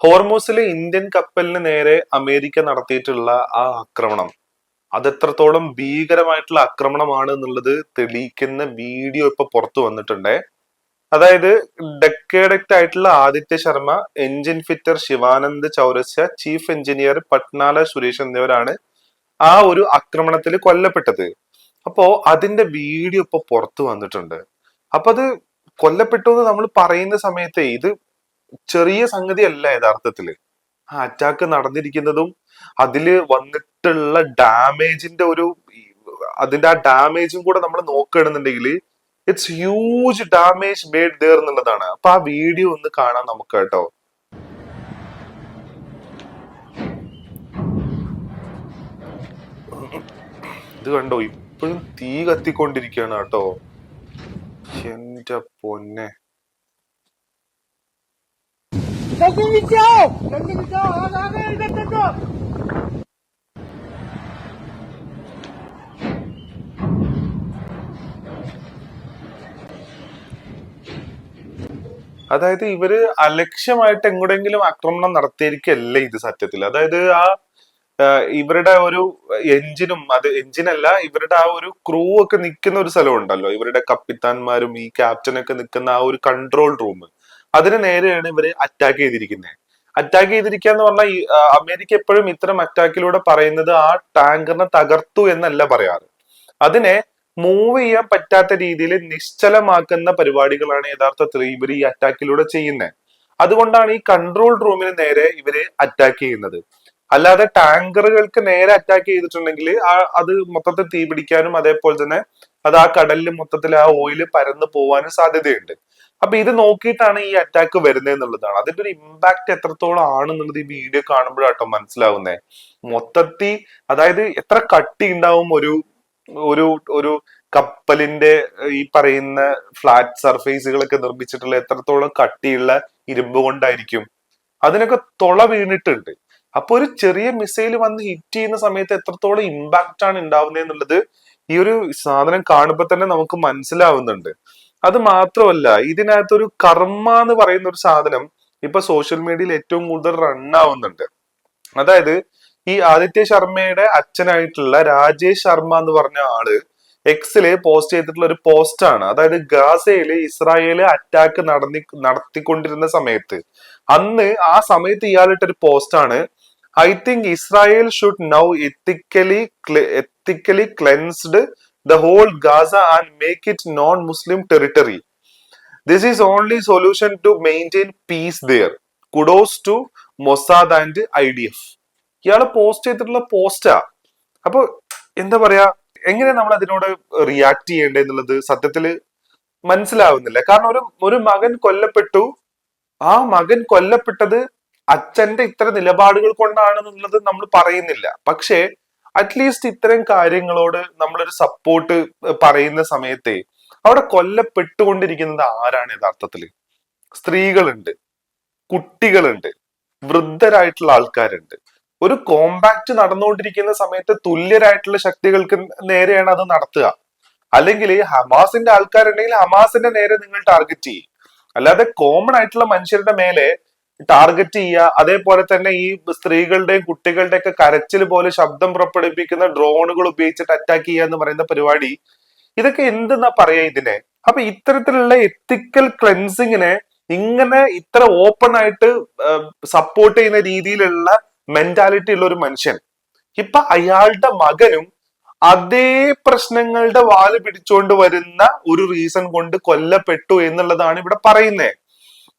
ഹോർമൂസിലെ Indian കപ്പലിന് നേരെ America നടത്തിയിട്ടുള്ള ആ ആക്രമണം അതെത്രത്തോളം ഭീകരമായിട്ടുള്ള ആക്രമണമാണ് എന്നുള്ളത് തെളിയിക്കുന്ന വീഡിയോ ഇപ്പൊ പുറത്തു വന്നിട്ടുണ്ട്. അതായത് ഡെക്കേഡക്റ്റ് ആയിട്ടുള്ള Aditya Sharma, engine fitter Shivanand Chaurasia, chief engineer Patnala Suresh എന്നിവരാണ് ആ ഒരു ആക്രമണത്തിൽ കൊല്ലപ്പെട്ടത്. അപ്പോ അതിന്റെ വീഡിയോ ഇപ്പൊ പുറത്തു വന്നിട്ടുണ്ട്. അപ്പൊ അത് കൊല്ലപ്പെട്ടു എന്ന് നമ്മൾ പറയുന്ന സമയത്ത് ഇത് ചെറിയ സംഗതിയല്ല യഥാർത്ഥത്തില്. ആ അറ്റാക്ക് നടന്നിരിക്കുന്നതും അതില് വന്നിട്ടുള്ള ഡാമേജിന്റെ അതിന്റെ ആ ഡാമേജും കൂടെ നമ്മൾ നോക്കുകയാണെന്നുണ്ടെങ്കിൽ it's huge damage made there എന്നുള്ളതാണ്. അപ്പൊ ആ വീഡിയോ ഒന്ന് കാണാൻ നമുക്ക് കേട്ടോ. ഇത് കണ്ടോ, ഇപ്പോഴും തീ കത്തിക്കൊണ്ടിരിക്കുകയാണ് കേട്ടോ. എന്റെ പൊന്നെ, അതായത് ഇവര് അലക്ഷ്യമായിട്ട് എങ്ങോടെങ്കിലും ആക്രമണം നടത്തിയിരിക്കല്ല ഇത് സത്യത്തിൽ. അതായത് ഇവരുടെ ഒരു എഞ്ചിനല്ല, ഇവരുടെ ആ ഒരു ക്രൂ ഒക്കെ നിൽക്കുന്ന ഒരു സ്ഥലം ഉണ്ടല്ലോ, ഇവരുടെ കപ്പിത്താന്മാരും ഈ ക്യാപ്റ്റനൊക്കെ നിൽക്കുന്ന ആ ഒരു കൺട്രോൾ റൂം, അതിന് നേരെയാണ് ഇവര് അറ്റാക്ക് ചെയ്തിരിക്കുന്നത്. അറ്റാക്ക് ചെയ്തിരിക്കുക എന്ന് പറഞ്ഞാൽ അമേരിക്ക എപ്പോഴും ഇത്തരം അറ്റാക്കിലൂടെ പറയുന്നത് ആ ടാങ്കറിനെ തകർത്തു എന്നല്ല പറയാറ്, അതിനെ മൂവ് ചെയ്യാൻ പറ്റാത്ത രീതിയിൽ നിശ്ചലമാക്കുന്ന പരിപാടികളാണ് യഥാർത്ഥത്തിൽ ഇവർ ഈ അറ്റാക്കിലൂടെ ചെയ്യുന്നത്. അതുകൊണ്ടാണ് ഈ കൺട്രോൾ റൂമിന് നേരെ ഇവര് അറ്റാക്ക് ചെയ്യുന്നത്. അല്ലാതെ ടാങ്കറുകൾക്ക് നേരെ അറ്റാക്ക് ചെയ്തിട്ടുണ്ടെങ്കിൽ അത് മൊത്തത്തിൽ തീപിടിക്കാനും അതേപോലെ തന്നെ അത് ആ കടലിൽ മൊത്തത്തിൽ ആ ഓയിൽ പരന്നു പോവാനും സാധ്യതയുണ്ട്. അപ്പൊ ഇത് നോക്കിയിട്ടാണ് ഈ അറ്റാക്ക് വരുന്നത് എന്നുള്ളതാണ്. അതിന്റെ ഒരു ഇമ്പാക്ട് എത്രത്തോളം ആണെന്നുള്ളത് ഈ വീഡിയോ കാണുമ്പോഴാട്ടോ മനസ്സിലാവുന്നേ. മൊത്തത്തിൽ അതായത് എത്ര കട്ടി ഉണ്ടാവും ഒരു ഒരു ഒരു കപ്പലിന്റെ ഈ പറയുന്ന ഫ്ലാറ്റ് സർഫേസുകളൊക്കെ നിർമ്മിച്ചിട്ടുള്ള എത്രത്തോളം കട്ടിയുള്ള ഇരുമ്പ് കൊണ്ടായിരിക്കും. അതിനൊക്കെ തുള വീണിട്ടുണ്ട്. അപ്പൊ ഒരു ചെറിയ മിസൈൽ വന്ന് ഹിറ്റ് ചെയ്യുന്ന സമയത്ത് എത്രത്തോളം ഇമ്പാക്റ്റ് ആണ് ഉണ്ടാവുന്നത് എന്നുള്ളത് ഈ ഒരു സാധനം കാണുമ്പോൾ തന്നെ നമുക്ക് മനസ്സിലാവുന്നുണ്ട്. അത് മാത്രമല്ല, ഇതിനകത്തൊരു കർമ്മ എന്ന് പറയുന്ന ഒരു സാധനം ഇപ്പൊ സോഷ്യൽ മീഡിയയിൽ ഏറ്റവും കൂടുതൽ റൺ ആവുന്നുണ്ട്. അതായത് ഈ ആദിത്യ ശർമ്മയുടെ അച്ഛനായിട്ടുള്ള രാജേഷ് ശർമ്മ എന്ന് പറഞ്ഞ ആള് എക്സില് പോസ്റ്റ് ചെയ്തിട്ടുള്ള ഒരു പോസ്റ്റാണ്. അതായത് ഗാസയില് ഇസ്രായേല് അറ്റാക്ക് നടത്തിക്കൊണ്ടിരുന്ന സമയത്ത് അന്ന് ആ സമയത്ത് ഇയാളിട്ടൊരു പോസ്റ്റാണ്, I think Israel should now ethically cleansed the whole Gaza and make it non Muslim territory. This is only solution to maintain peace there. Kudos to Mossad and IDF. ഇയാള് post ചെയ്തിട്ടുള്ള പോസ്റ്റാ. അപ്പൊ എന്താ പറയാ, എങ്ങനെ നമ്മൾ അതിനോട് റിയാക്ട് ചെയ്യേണ്ടതെന്നുള്ളത് സത്യത്തില് മനസ്സിലാവുന്നില്ല. കാരണം ഒരു മകൻ കൊല്ലപ്പെട്ടു. ആ മകൻ കൊല്ലപ്പെട്ടത് അച്ഛന്റെ ഇത്തരം നിലപാടുകൾ കൊണ്ടാണെന്നുള്ളത് നമ്മൾ പറയുന്നില്ല. പക്ഷേ അറ്റ്ലീസ്റ്റ് ഇത്തരം കാര്യങ്ങളോട് നമ്മളൊരു സപ്പോർട്ട് പറയുന്ന സമയത്തെ അവിടെ കൊല്ലപ്പെട്ടുകൊണ്ടിരിക്കുന്നത് ആരാണ് യഥാർത്ഥത്തില്? സ്ത്രീകളുണ്ട്, കുട്ടികളുണ്ട്, വൃദ്ധരായിട്ടുള്ള ആൾക്കാരുണ്ട്. ഒരു കോമ്പാക്ട് നടന്നുകൊണ്ടിരിക്കുന്ന സമയത്ത് തുല്യരായിട്ടുള്ള ശക്തികൾക്ക് നേരെയാണ് അത് നടത്തുക. അല്ലെങ്കിൽ ഹമാസിന്റെ ആൾക്കാരുണ്ടെങ്കിൽ ഹമാസിന്റെ നേരെ നിങ്ങൾ ടാർഗറ്റ് ചെയ്യും. അല്ലാതെ കോമൺ ആയിട്ടുള്ള മനുഷ്യരുടെ മേലെ ടാർഗറ്റ് ചെയ്യുക, അതേപോലെ തന്നെ ഈ സ്ത്രീകളുടെയും കുട്ടികളുടെ ഒക്കെ കരച്ചിൽ പോലെ ശബ്ദം പുറപ്പെടുവിപ്പിക്കുന്ന ഡ്രോണുകൾ ഉപയോഗിച്ചിട്ട് അറ്റാക്ക് ചെയ്യുക എന്ന് പറയുന്ന പരിപാടി, ഇതൊക്കെ എന്തെന്നാ പറയാ ഇതിനെ? അപ്പൊ ഇത്തരത്തിലുള്ള എത്തിക്കൽ ക്ലെൻസിങ്ങിനെ ഇങ്ങനെ ഇത്ര ഓപ്പൺ ആയിട്ട് സപ്പോർട്ട് ചെയ്യുന്ന രീതിയിലുള്ള മെന്റാലിറ്റി ഉള്ള ഒരു മനുഷ്യൻ, ഇപ്പൊ അയാളുടെ മകനും അതേ പ്രശ്നങ്ങളുടെ വാല് പിടിച്ചുകൊണ്ട് വരുന്ന ഒരു റീസൺ കൊണ്ട് കൊല്ലപ്പെട്ടു എന്നുള്ളതാണ് ഇവിടെ പറയുന്നത്.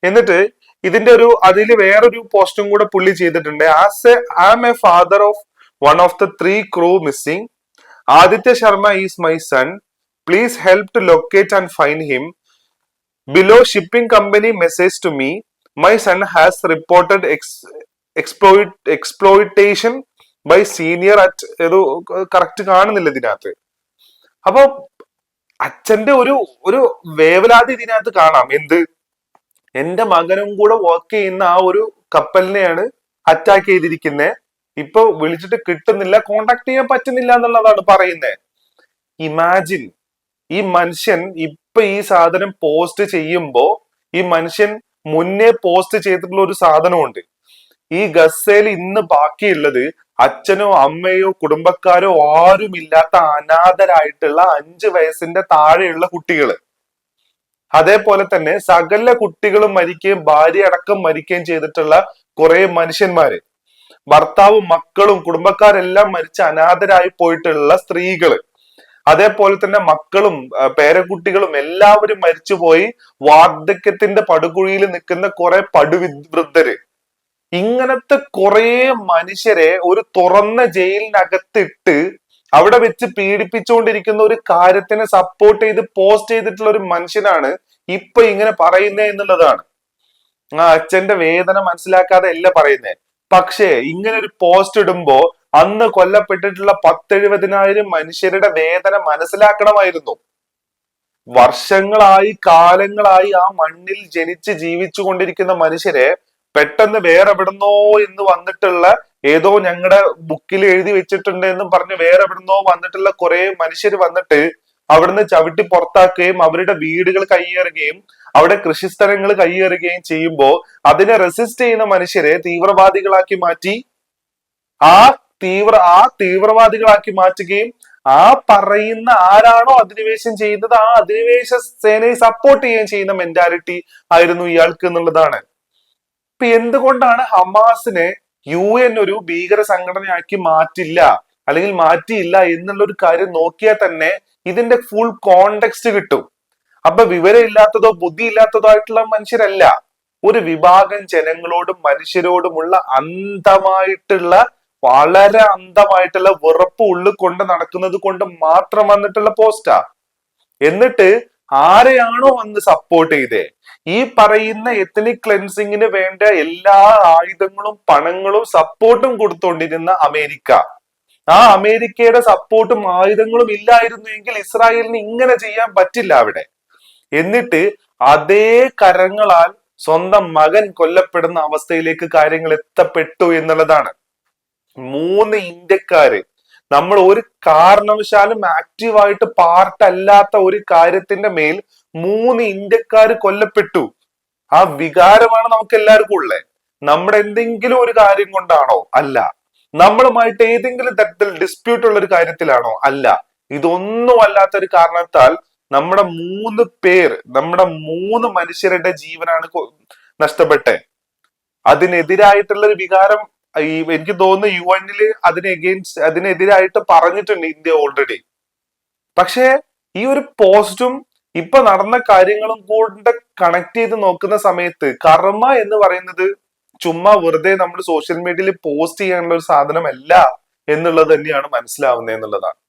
എന്നിട്ട് ഇതിന്റെ അതില് വേറൊരു പോസ്റ്റും കൂടെ പുള്ളി ചെയ്തിട്ടുണ്ട്. I am a father of one of the 3 crew missing. Aditya Sharma is my son. Please help to locate and find him. Below shipping company message to me. My son has reported exploitation by senior at correct കാണുന്നില്ല ഇതിനകത്ത്. അപ്പൊ അച്ഛന്റെ ഒരു വേവലാതി ഇതിനകത്ത് കാണാം. എന്ത്, എന്റെ മകനും കൂടെ വർക്ക് ചെയ്യുന്ന ആ ഒരു കപ്പലിനെയാണ് അറ്റാക്ക് ചെയ്തിരിക്കുന്നത്. ഇപ്പൊ വിളിച്ചിട്ട് കിട്ടുന്നില്ല, കോണ്ടാക്ട് ചെയ്യാൻ പറ്റുന്നില്ല എന്നുള്ളതാണ് പറയുന്നത്. ഇമാജിൻ, ഈ മനുഷ്യൻ ഇപ്പൊ ഈ സാധനം പോസ്റ്റ് ചെയ്യുമ്പോ ഈ മനുഷ്യൻ മുന്നേ പോസ്റ്റ് ചെയ്തിട്ടുള്ള ഒരു സാധനമുണ്ട്. ഈ ഗസയിൽ ഇന്ന് ബാക്കിയുള്ളത് അച്ഛനോ അമ്മയോ കുടുംബക്കാരോ ആരുമില്ലാത്ത അനാഥരായിട്ടുള്ള 5 വയസ്സിന്റെ താഴെയുള്ള കുട്ടികള്. അതേപോലെ തന്നെ സകല കുട്ടികളും മരിക്കുകയും ഭാര്യ അടക്കം മരിക്കുകയും ചെയ്തിട്ടുള്ള കുറെ മനുഷ്യന്മാര്, ഭർത്താവും മക്കളും കുടുംബക്കാരെല്ലാം മരിച്ച് അനാഥരായി പോയിട്ടുള്ള സ്ത്രീകള്, അതേപോലെ തന്നെ മക്കളും പേരക്കുട്ടികളും എല്ലാവരും മരിച്ചുപോയി വാർദ്ധക്യത്തിന്റെ പടുകുഴിയിൽ നിൽക്കുന്ന കുറെ പടുവൃദ്ധര്. ഇങ്ങനത്തെ കുറെ മനുഷ്യരെ ഒരു തുറന്ന ജയിലിനകത്തിട്ട് അവിടെ വെച്ച് പീഡിപ്പിച്ചുകൊണ്ടിരിക്കുന്ന ഒരു കാര്യത്തിനെ സപ്പോർട്ട് ചെയ്ത് പോസ്റ്റ് ചെയ്തിട്ടുള്ള ഒരു മനുഷ്യനാണ് ഇപ്പൊ ഇങ്ങനെ പറയുന്നത് എന്നുള്ളതാണ്. ആ അച്ഛന്റെ വേദന മനസ്സിലാക്കാതെ അല്ല പറയുന്നേ. പക്ഷേ ഇങ്ങനെ ഒരു പോസ്റ്റ് ഇടുമ്പോ അന്ന് കൊല്ലപ്പെട്ടിട്ടുള്ള 10-70,000 മനുഷ്യരുടെ വേദന മനസ്സിലാക്കണമായിരുന്നു. വർഷങ്ങളായി കാലങ്ങളായി ആ മണ്ണിൽ ജനിച്ച് ജീവിച്ചു കൊണ്ടിരിക്കുന്ന മനുഷ്യരെ പെട്ടെന്ന് വേറെ എവിടുന്നോ എന്ന് വന്നിട്ടുള്ള ഏതോ ഞങ്ങളുടെ ബുക്കിൽ എഴുതി വെച്ചിട്ടുണ്ട് എന്നും പറഞ്ഞ് വേറെ എവിടുന്നോ വന്നിട്ടുള്ള കുറെ മനുഷ്യർ വന്നിട്ട് അവിടുന്ന് ചവിട്ടി പുറത്താക്കുകയും അവരുടെ വീടുകൾ കയ്യേറുകയും അവിടെ കൃഷിസ്ഥലങ്ങൾ കയ്യേറുകയും ചെയ്യുമ്പോൾ അതിനെ റെസിസ്റ്റ് ചെയ്യുന്ന മനുഷ്യരെ തീവ്രവാദികളാക്കി മാറ്റി ആ തീവ്രവാദികളാക്കി മാറ്റുകയും ആ പറയുന്ന ആരാണോ അധിനിവേശം ചെയ്യുന്നത് ആ അധിനിവേശ സേനയെ സപ്പോർട്ട് ചെയ്യുകയും ചെയ്യുന്ന മെന്റാലിറ്റി ആയിരുന്നു ഇയാൾക്ക് എന്നുള്ളതാണ്. ഇപ്പൊ എന്തുകൊണ്ടാണ് ഹമാസിനെ UN ഒരു ഭീകര സംഘടനയാക്കി മാറ്റില്ല അല്ലെങ്കിൽ മാറ്റിയില്ല എന്നുള്ള ഒരു കാര്യം നോക്കിയാൽ തന്നെ ഇതിന്റെ ഫുൾ കോണ്ടെക്സ്റ്റ് കിട്ടും. അപ്പൊ വിവരമില്ലാത്തതോ ബുദ്ധി ഇല്ലാത്തതോ ആയിട്ടുള്ള മനുഷ്യരല്ല, ഒരു വിഭാഗം ജനങ്ങളോടും മനുഷ്യരോടുമുള്ള അന്ധമായിട്ടുള്ള വളരെ അന്ധമായിട്ടുള്ള വെറുപ്പ് ഉള്ളിൽ കൊണ്ട് നടക്കുന്നത് കൊണ്ട് മാത്രം വന്നിട്ടുള്ള പോസ്റ്റാ. എന്നിട്ട് ആരെയാണോ വന്ന് സപ്പോർട്ട് ചെയ്തേ ഈ പറയുന്ന എത്നിക് ക്ലെൻസിങ്ങിന് വേണ്ട എല്ലാ ആയുധങ്ങളും പണങ്ങളും സപ്പോർട്ടും കൊടുത്തുകൊണ്ടിരുന്ന അമേരിക്ക, ആ അമേരിക്കയുടെ സപ്പോർട്ടും ആയുധങ്ങളും ഇല്ലായിരുന്നു എങ്കിൽ ഇസ്രായേലിന് ഇങ്ങനെ ചെയ്യാൻ പറ്റില്ല അവിടെ. എന്നിട്ട് അതേ കരങ്ങളാൽ സ്വന്തം മകൻ കൊല്ലപ്പെടുന്ന അവസ്ഥയിലേക്ക് കാര്യങ്ങൾ എത്തപ്പെട്ടു എന്നുള്ളതാണ്. 3 ഇന്ത്യക്കാര് നമ്മൾ ഒരു കാരണവശാലും ആക്റ്റീവായിട്ട് പാർട്ട് അല്ലാത്ത ഒരു കാര്യത്തിന്റെ മേൽ 3 ഇന്ത്യക്കാര് കൊല്ലപ്പെട്ടു. ആ വികാരമാണ് നമുക്ക് എല്ലാവർക്കും ഉള്ളത്. നമ്മുടെ എന്തെങ്കിലും ഒരു കാര്യം കൊണ്ടാണോ? അല്ല. നമ്മളുമായിട്ട് ഏതെങ്കിലും തരത്തിൽ ഡിസ്പ്യൂട്ട് ഉള്ള ഒരു കാര്യത്തിലാണോ? അല്ല. ഇതൊന്നും അല്ലാത്ത ഒരു കാരണത്താൽ നമ്മുടെ 3 പേർ, നമ്മുടെ 3 മനുഷ്യരുടെ ജീവനാണ് നഷ്ടപ്പെട്ടെ. അതിനെതിരായിട്ടുള്ള ഒരു വികാരം എനിക്ക് തോന്നുന്നു UN അതിനെതിരായിട്ട് പറഞ്ഞിട്ടുണ്ട് ഇന്ത്യ ഓൾറെഡി. പക്ഷേ ഈ ഒരു പോസ്റ്റും ഇപ്പൊ നടന്ന കാര്യങ്ങളും കൂടെ കണക്ട് ചെയ്ത് നോക്കുന്ന സമയത്ത് കർമ്മ എന്ന് പറയുന്നത് ചുമ്മാ വെറുതെ നമ്മൾ സോഷ്യൽ മീഡിയയിൽ പോസ്റ്റ് ചെയ്യാനുള്ള ഒരു സാധനമല്ല എന്നുള്ളത് തന്നെയാണ് മനസ്സിലാവുന്നത് എന്നുള്ളതാണ്.